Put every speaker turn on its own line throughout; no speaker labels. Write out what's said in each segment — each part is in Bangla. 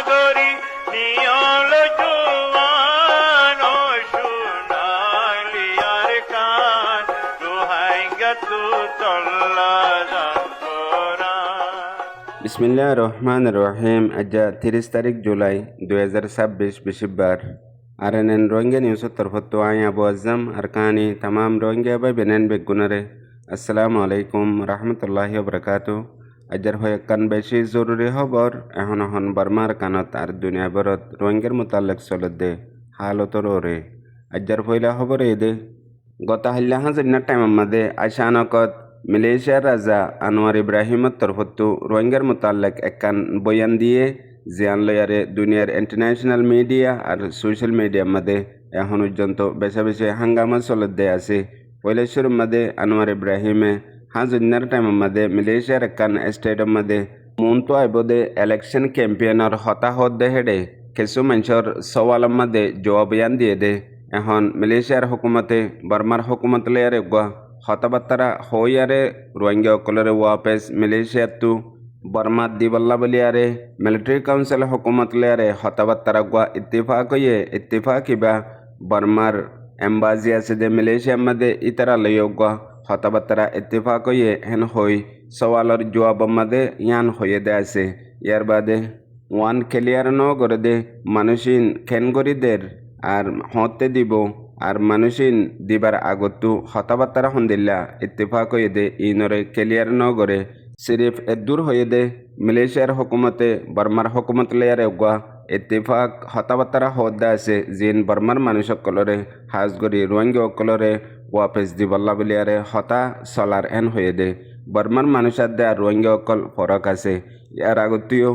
সাগরী নিয়ল জুয়ান ও সোনালিয়ার কান রোহাইঙ্গা তু চল্লা
বিসমিল্লাহ রহমান রহিম। আজ 30 তারিখ জুলাই 2026 বৃহস্পতিবার। আরএনএন রোহিঙ্গা নিউজ তরফত আই আবু আজম আর কাহানি तमाम রোহিঙ্গা ভাই বেনেন বেগুনারে আসসালামু আলাইকুম রহমতুল্লাহি ওবরাকাতু। আজর হয় কান বেশি জরুরি খবর এখন বর্মার কানত আর দুনিয়া ভরত রোহিঙ্গার মোতালেক চলতে হালতর ওরে। আজর পয়লা খবর এদে গত হাল্লা হাজার টাইম মাদে আশানকত মালয়েশিয়ার রাজা আনোয়ার ইব্রাহিমত তরফত রোহিঙ্গার মোতালেক একখান বয়ান দিয়ে জিয়ান লয়ারে দুনিয়ার ইন্টারন্যাশনাল মিডিয়া আর সোশ্যাল মিডিয়ার মাদে এখন পর্যন্ত বেশা বেশি হাঙ্গামা চলতে আছে। পয়লা শুরুর মাদে আনোয়ার ইব্রাহিমে হাজার টাইম মাদে মালয়েশিয়ার একখান স্টেডিয়াম মাদে মনতো আইবদে ইলেকশন ক্যাম্পেইনর হতাহত দে হেডে কিছু মানুষের সওয়ালের মাদে জবাবিয়ান দিয়ে দে। এখন মালয়েশিয়ার হুকুমতে বর্মার হুকুমত লেয়ারে হতাবার্তারা হইয়ারে রোহিঙ্গা অকলরে ওয়াপেস মালয়েশিয়াতু বর্মাত দিবল্লা বলিয়ারে মিলিটারি কাউন্সিল হুকুমত লেয়ারে হতাবার্তারা ইত্তেফাক হইয়ে ইত্তেফাক কিবা বর্মার এম্বাসি আছে দে মালয়েশিয়ার মধ্যে ইতারা লইয়া হতাবার্তারা ইত্তেফাক হইয়ে হেন হই সওয়ালর জবাব মধ্যে ইয়ান হইয়ে দে আছে। ইয়ার বাদে ওয়ান ক্লিয়ার ন করে দে মানুষিন খেনগরিদের আর হতে দিব আর মানুষিন দিবার আগতো হতাবার্তারা হন্দিল্লা ইত্তেফাক হয়ে দে ইনরে ক্লিয়ার ন করে সিরিফ এদূর হয়ে দে মালয়েশিয়ার হুকুমতে বর্মার হুকুমত লেয়ারে ইত্তেফাক হতাবার্তারা হদ্দা আছে জিন বর্মার মানুষ সকলরে হাজগরি রোহিঙ্গা সকলরে ওয়াপেস দিবল্লা বলিয়ারে হতা চলার এন হয়ে দে বর্মার মানুষের দে আর রোহিঙ্গা অকল ফরক আছে। ইয়ার আগতেও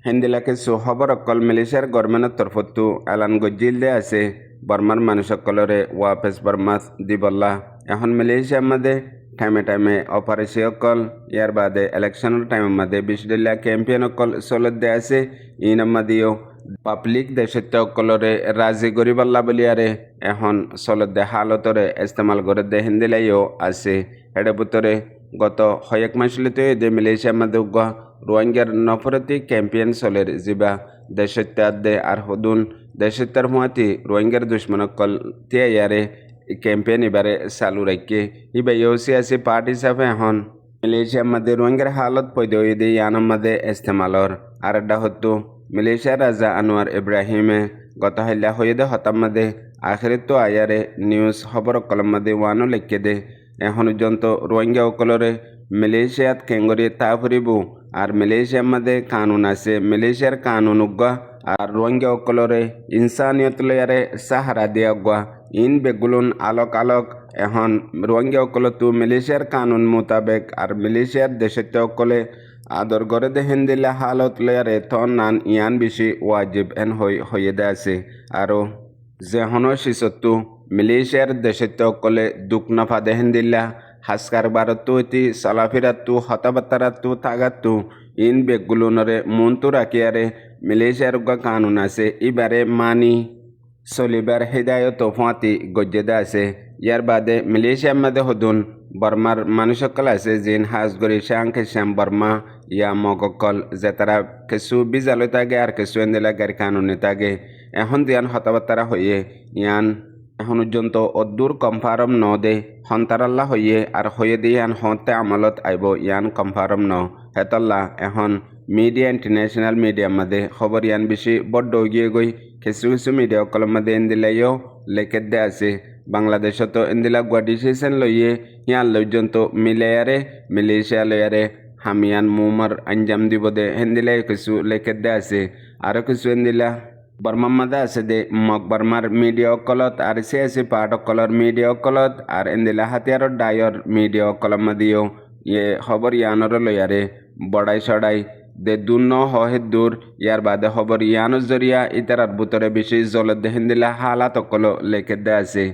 হিন্দিলাকে খবর অকল মালয়েশিয়ার গভর্নমেন্টের তরফতো এলান গজ্জিল দে আছে বর্মার মানুষ সকলরে ওয়াপেস বর্মাত দিবল্লা। এখন মালয়েশিয়ার মধ্যে টাইমে টাইমে অপারেশন অকল ইয়ার বাদে ইলেকশনের টাইমের মধ্যে বিশদিল্লা ক্যাম্পেইন অকল চলত দে আছে। ইনার মধ্যেও পাবলিক দেশত্ব অকলরে রাজি গরিবাল্লা বলিয়ারে এখন চলত দে হালতরে ইস্তেমাল করে দে হিন্দিলাইও আছে। এর ভিতরে গত কয়েক মাসলিতে দে মালয়েশিয়ার মধ্যে রোহিঙ্গার নফরতি ক্যাম্পেইন চলের যা দেশত্যার দে আর হদুন দেশত্যার হুয়াতি রোহিঙ্গার দুশ্মন অকল তিয়ারে ক্যাম্পেইন এবারে চালু রাখে ইবা সিয়াসি পার্টি হিসাবে এখন মালয়েশিয়ার মধ্যে রোহিঙ্গার হালত পৈদ হয়ে দিয়ে ইয়ানোর মধ্যে ইস্তেমালর আর একটা হতো মালয়েশিয়ার রাজা আনোয়ার ইব্রাহিমে গত হাল্লা হয়ে দে হতার মধ্যে আখেরে তো আয়ারে নিউজ খবর কলম মধ্যে ওয়ানও লিখে দে এখন পর্যন্ত রোহিঙ্গা অকলরে মালয়েশিয়াত কেঙ্গরি তা ফুরিব আর মালয়েশিয়ার মধ্যে কানুন আছে মালয়েশিয়ার কানুন আর রোহিঙ্গা অকলরে ইনসানিয়ত লয়ারে সাহারা দিয়া ইন বেগুলুন আলোক আলোক এখন রোহিঙ্গা অকল তো মালয়েশিয়ার কানুন মোতাবেক আর মালয়েশিয়ার দেশত্ব অকলে আদর করে দেহেন দিলে হালত লয়ারে তন নান ইয়ান বেশি ওয়াজিব এন হয়ে দে আছে। আরও যেহনো শিশত্তু মালয়েশিয়ার দেশত্ব অকলে দুঃখ নফা দেহেন দিল্লা হাসকার বারতো এটি চলাফেরাতো হতাবার্তারাতো থাকাতো ইন বেগুলুনরে মনতো রাখিয়ারে মালয়েশিয়ার কানুন আছে এবারে মানি চলিবার হৃদায়ত ফাঁতি গজ্জেদা আছে। ইয়ার বাদে মালয়েশিয়ার মধ্যে হদুন বর্মার মানুষ সকল আছে জিন হাজগরি শ্যাংকে শ্যাম বর্মা ইয়া মগকল যে তারা কিছু বিজালয় থাকে আর কিছু এন্দিলা গাড়ি কানুনে থাকে এখন দিয়ান হতাবার্তারা হইয়ে ইয়ান এখন পর্যন্ত অদূর কনফার্ম ন দে হন্তারাল্লা হইয়ে আর হয়ে দিয়ে ইয়ান হতে আমলত আইব ইয়ান কনফার্ম ন হেতল্লা এখন মিডিয়া ইন্টারন্যাশনাল মিডিয়ার মধ্যে খবর ইয়ান বেশি বড্ড গিয়ে কিছু কিছু মিডিয়া কলম মধ্যে এন্দিলাইও লেখে দে আছে। বাংলাদেশত এন্দিলা ডিসিশন লইয়ে ইয়ান পর্যন্ত মিলায়ারে মালয়েশিয়া লয়ারে হামিয়ান মুমার আঞ্জাম দিব দে হেন্দিলাই কিছু লেখে দে আছে। আরও কিছু এন্দিলা বর্মার মধ্যে আছে দে মগ বর্মার মিডিয়া অকলত আর সিয়াসি পার্ট অকলর মিডিয়া অকলত আর এন্দিলা হাতিয়ারর ডায়র মিডিয়া অকলর মধ্যেও ইয়ে খবর ইয়ানর লয়ারে বড়াই সড়াই দে দূর ন হে দূর ইয়ার বাদে খবর ইয়ানোর জরিয়া ইতারার ভিতরে বেশি জলত দেহেন দিলা হালাত অকল লেখে দে আছে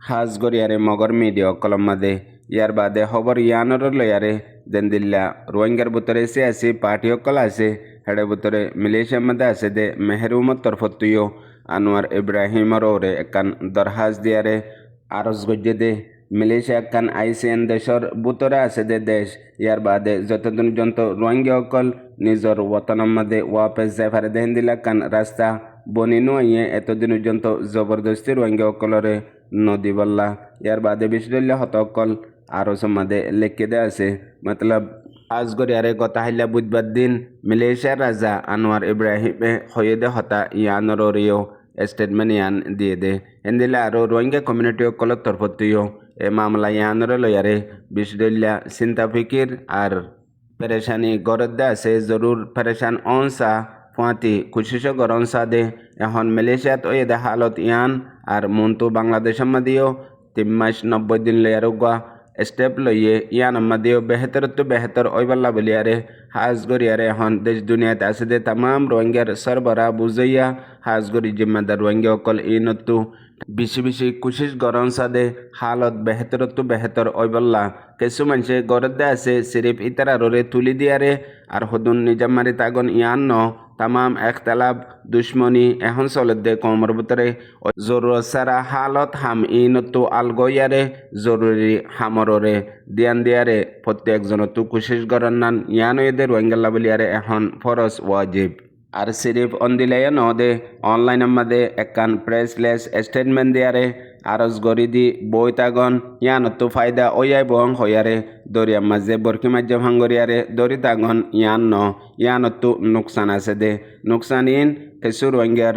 হাজ গরিয়ারে মগর মিডিয়া অকলর মধ্যে। ইয়ার বাদে খবর ইয়ানোর লয়ারে দেন দিল্লা রোহিঙ্গার ভিতরে সিয়াসি পার্টি অকল আছে হেডের ভিতরে মালয়েশিয়ার মধ্যে আছে দে মেহরুমত তরফতুও আনোয়ার ইব্রাহিমর ওরে একান দরহাজ দিয়ারে আরজ গজ্জে দে মালয়েশিয়া কান আইসিএন দেশর বুতরে আছে দে দেশ ইয়ার বাদে যতদিন যন্ত রোহিঙ্গা অকল নিজর ওয়াতনের মাঝে ওয়াপেস যায় ফারে দেহেন দিলা কান রাস্তা বনিনু আইয়ে এতদিন পর্যন্ত জবরদস্তি রোহিঙ্গা অকলরে নদী বল্লা ইয়ার বাদে বিশ্বল্লা হত অকল আরো সমাদে লেখকে দে আছে মতলব আজগরিয়ারে গতা হাইলা বুধবার দিন মালয়েশিয়ার রাজা আনোয়ার ইব্রাহিমে হয়েদে হতা ইয়ানরিও স্টেটমেন্ট ইয়ান দিয়ে দে এন্দিলা আরো রোহিঙ্গা কমিউনিটি অকল তরফতিও এ মামলা ইয়ানরে লয়ারে বিশ্বল্লা চিন্তা ফিকির আর পেরেশানি গরদ্দে আছে জরুর পেরেশান অনসা ফুয়াতি কুশিস গরনসা দে এখন মালয়েশিয়াত ওই দে হালত ইয়ান আর মন্তু বাংলাদেশের মাদিও 3 মাস 90 দিন লয়ার গুয়া স্টেপ লইয়ে ইয়ান মাদিও বেহতর ওইবাল্লা বলিয়ারে হাজগরিয়ারে এখন দেশ দুনিয়াতে আছে দে তামাম রোহিঙ্গার সরবরা বুঝাইয়া হাজগরি জিম্মাদার রোহিঙ্গা অকল ইনতু বেশি কুশিস গরনসা দে হালত বেহতর ওইবাল্লা কিছু মানুষে গরদে আছে সিরিফ ইতারারে তুলি দিয়ারে আর হদুন নিজামারি তাগন ইয়ান ন তামাম একতলাপ দুশ্মনী এখন চলে দে কমর ভিতরে জরুরত সারা হালত হাম ইনতু আলগয়ারে জরুরি হামররে দিয়ান দিয়ারে প্রত্যেকজনতু কুশিস গরন নান ইয়ান এদের রোহিঙ্গাল্লা বলিয়ারে এখন ফরজ ওয়াজিব আর সিরিফ অন্দিলাই নদে অনলাইনের মাঝে একান প্রেসলেস স্টেটমেন্ট দিয়ারে আরজ গরি দি বই তাগন ইয়ানতো ফায়দা ওয়াই বং হয়ারে দরিয়ার মাঝে বরকি মাঝে ভাঙ্গরিয়ারে দরি তাগন ইয়ানতো নুকসান আছে দে নুকসান ইন কিছু রোহিঙ্গার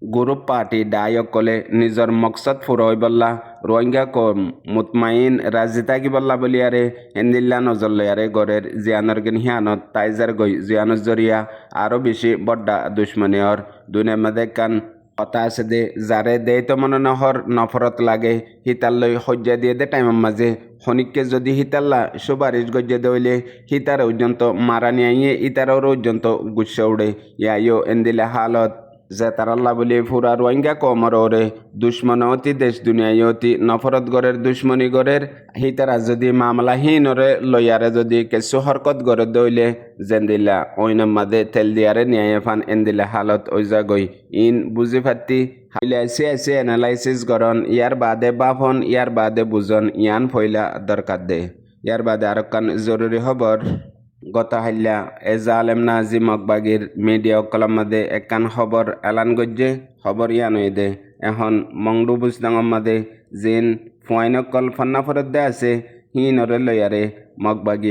গ্রুপ পার্টি ডায়ক কলে নিজর মকসদ ফুরই বল্লা রোহিঙ্গা কম মুতমাইন রাজি থাকি বল্লা বলিয়ারে এন্দিল্লা নজর লয়ারে গড়ের জিয়ানর গিন হিয়ানত তাইজার গই জিয়ানর জরিয়া আরো বেশি বড্ডা দুশ্মনীয়র দুনিয়ার মধ্যে কান কথা আছে দে যারে দে তো মনে নহর নফরত লাগে হিতাল লই সজ্জা দিয়ে দে টাইমের মাঝে খনিককে যদি হিতাল্লা সুপারিশ গজ্জে দইলে হিতার পর্যন্ত মারা নিয়ে ইতারও পর্যন্ত গুচ্ছা উড়ে ইয়াইও এন্দিলা হালত যে তারাল্লা বলি ফুরা রোহিঙ্গা কমর ওরে দুশ্মন অতি দেশ দুনিয়ায় অতি নফরত গড়ের দুশ্মনী গড়ের হিতারা যদি মামলা হিনরে লইয়ারে যদি কিছু হরকত গড়ে দইলে জেন্দিলা ওইনার মাঝে তেল দিয়ারে নিয়ে ফান এন্দিলা হালত ওইজা গই ইন বুঝি ফাটি হাইলাইসি এনালাইসিস গরন ইয়ার বাদে বাফন ইয়ার বাদে বুঝন ইয়ান ফইলা দরকার দে ইয়ার বাদে আর কান জরুরি খবর গত হাইলা এজালেম নাজি মকবাগির মিডিয়া কলম মাদে একান খবর এলান গজ্জে খবর ইয়ান দে এখন মংডু বুজদাঙর মাদে জিন ফুয়াইন কল ফান্না ফরত দে আছে হি নরে লয়ারে মকবাগি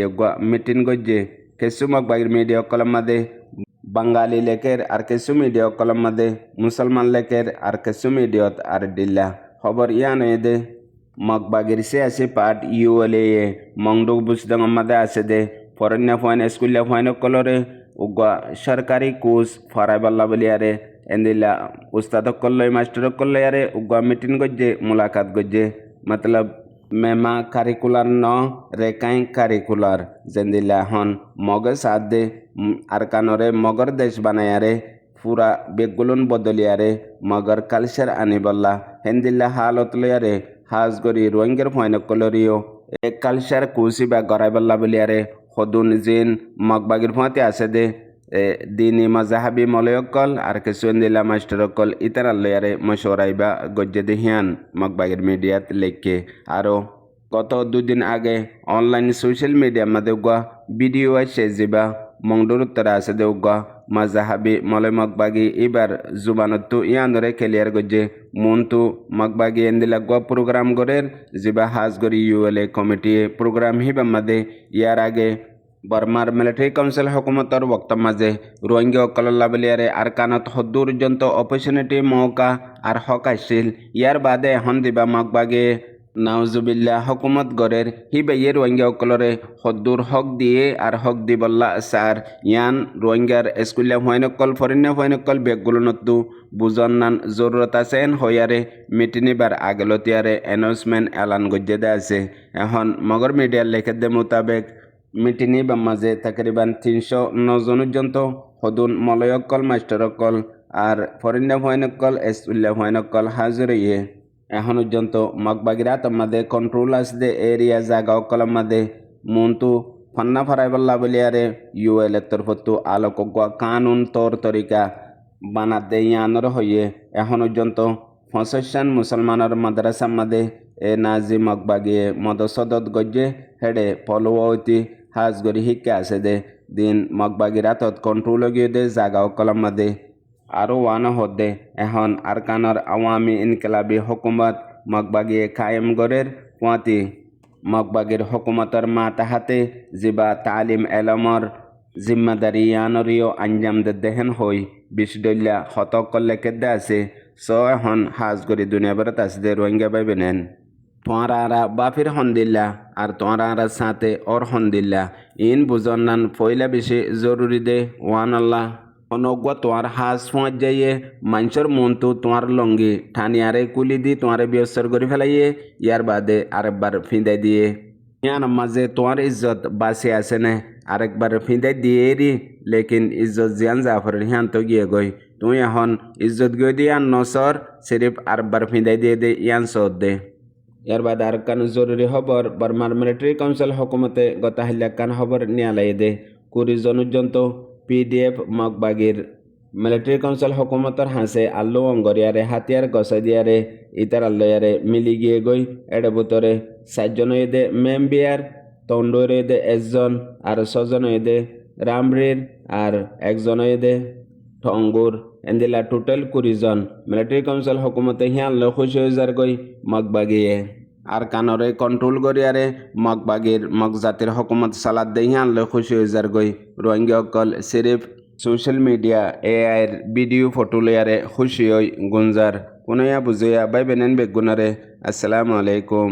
মিটিং গজ্জে কিছু মকবাগির মিডিয়া কলম মাদে বাঙালি লেকের আর কিছু মিডিয়া কলম মাদে মুসলমান লেকের আর কিছু মিডিয়ত আর দিল্লা খবর ইয়ান দে মকবাগির সে আছে পাট ইউএলএ মংডু বুজদাঙর মাদে আছে দে ফরেন্না ফাইন স্কুলিয়া ফাইন কলরে উগা সরকারি কোর্স ফরাইবাল্লা বলিয়ারে এন্দিলা উস্তাদ কল্লই মাস্টার কল্লয়ারে উগা মিটিং গজ্জে মুলাকাত গজ্জে মতলব মেমা কারিকুলার ন রেকাই কারিকুলার জেন্দিলা হন মগে সাথ দে আর কানরে মগর দেশ বানায়ারে পুরা বেগুলুন বদলিয়ারে মগর কালচার আনিবল্লা হেন্দিল্লা হালত লয়ারে হাজগরি রোহিঙ্গার ফাইন কলরিও এ কালচার কুসি বা গড়াইবল্লা বলিয়ারে হদুন জিন মকবাগির ফাঁতে আছে দে দিনী মজাহাবি মলয়কল আর কিছু দিলা মাস্টারকল ইতারা লয়ারে মশরাইবা গজ্জে দেহিয়ান মকবাগির মিডিয়াত লেখকে আরও গত দুদিন আগে অনলাইন সোশ্যাল মিডিয়ার মধ্যে উগা ভিডিও আছে যাবা মংডুর উত্তরা আছে দে উগা মজাহাবি মলয় মকবাগি এবার জুবানতো ইয়ানরে খেলিয়ার গজ্জে মন্তু মকবাগি এন্দিলা গো প্রোগ্রাম গরের জিবা হাজগরি ইউএলএ কমিটি প্রোগ্রাম হিবা মাদে ইয়ার আগে বর্মার মিলিটারি কাউন্সিল হুকুমতর বক্তব্য মাঝে রোহিঙ্গা অকল্লা বলিয়ারে আর কানত হদ্দুর যন্ত অপরচুনিটি মৌকা আর হক আসছিল ইয়ার বাদে এখন দিবা মকবাগে নাউজুবিল্লা হুকুমত গড়ের হিবাইয়ে রোহিঙ্গা অকলরে হদ্দুর হক দিয়ে আর হক দিবল্লা সার ইয়ান রোহিঙ্গার স্কুলিয়া হয়নকল ফরিন্না হয়নকল বেগগুলোনতো বুজন নান জরুরত আছেন হইয়ারে মিটিনিবার আগলতিয়ারে অ্যানাউন্সমেন্ট এলান গজ্জে দে আছে এখন মগর মিডিয়ার লেখে দে মোতাবেক মিটিনি বা মাঝে তাকরিবান 309 জন পর্যন্ত হদুন মলয়কল মাস্টারকল আর ফরিন্না হয়নকল স্কুলিয়া হয়নকল হাজরিয়ে এখন পর্যন্ত মকবাগিরাত মাদে কন্ট্রোল আসদে এরিয়া জায়গা অকল মাদে মন্তু ফান্না ফরাইবল্লা বলিয়ারে ইউএল এর তরফতো আলোক কানুন তর তরিকা বানাতে ইয়ানর হইয়ে এখন পর্যন্ত 65 মুসলমানের মাদ্রাসা মাদে এ নাজি মগবাগিয়ে মদসদত গজ্জে হেডে পলুয়তি হাজ গরি শিক্ষা আছে দে দিন মগবাগি রাতত কন্ট্রোল গিয়ে দে জাগাও কলম দে আরও ওয়ান হদে এখন আরকানর আওয়ামী ইনকলাবি হুকুমত মগবাগিয়ে কায়েম গরের পুঁতি মগবাগির হুকুমতর মাতা হাতে জিবা তালিম এলমর জিম্মাদারি ইয়ানরিও আঞ্জাম দেহেন হই বিশডল্যা হতক করলে কেদে আছে এখন হাজ গরি দুনিয়া বেরত আছে দে রোহিঙ্গা বাইবে নেন তোঁরা বাফির হন্দিল্লা আর তোঁরা সাথে ওর হন্দিল্লা ইন বুঝন নান পয়লা বেশি জরুরি দে ওয়ান আল্লাহ অনজ্ঞ তোমার হাজ ফোঁয়াত যাইয়ে মানুষের মনটো তোমার লঙ্গি ঠানিয়ারে কুলি দি তোমারে ব্যবসার করে ফেলাইয়ে ইয়ার বাদে আরেকবার ফিঁদাই দিয়ে ইয়ার মাঝে তোমার ইজ্জত বাঁচে আছে না আরেকবার ফিঁদাই দিয়ে রি লেকিন ইজ্জত জিয়ান জাফরের হিয়ান তো গিয়ে গই তুই এখন ইজ্জত গিয়ে দিয়ে আন নসর সিরিফ আরেকবার ফিঁদাই দিয়ে দে ইয়ান সদ দে ইয়ার বাদে আর কান জরুরি খবর বর্মার মিলিটারি কাউন্সিল হুকুমতে গত হাইলাকান খবর নিয়ালাই দে 20 জনজন্ত পিডিএফ মগবাগির মিলিটারি কাউন্সিল হুকুমতর হাসে আল্লু অঙ্গরিয়ারে হাতিয়ার গছাই দিয়ারে ইতার আল্লয়ারে মিলি গিয়ে গই এডে বুতরে 7 জন দে মেম্বিয়ার তন্ডরে দে 1 জন আর 6 জন দে রামরির আর 1 জন দে ঠঙ্গুর এন্দিলা টোটাল 20 জন মিলিটারি কাউন্সিল হুকুমতে হিয়ান লো খুশি হয়ে যার গই মগবাগিয়ে আর কানরে কন্ট্রোল করিয়ারে মগবাগির মগজাতির হুকুমত সালাদ দে হিয়ান লো খুশি হয়ে যার গই রোহিঙ্গা অকল সিরিফ সোশ্যাল মিডিয়া এআইয়ের ভিডিও ফটো লয়ারে খুশি হই গুঞ্জার কোনয়া বুঝিয়া বাই বেনেন বেগুনারে আসসালামু আলাইকুম।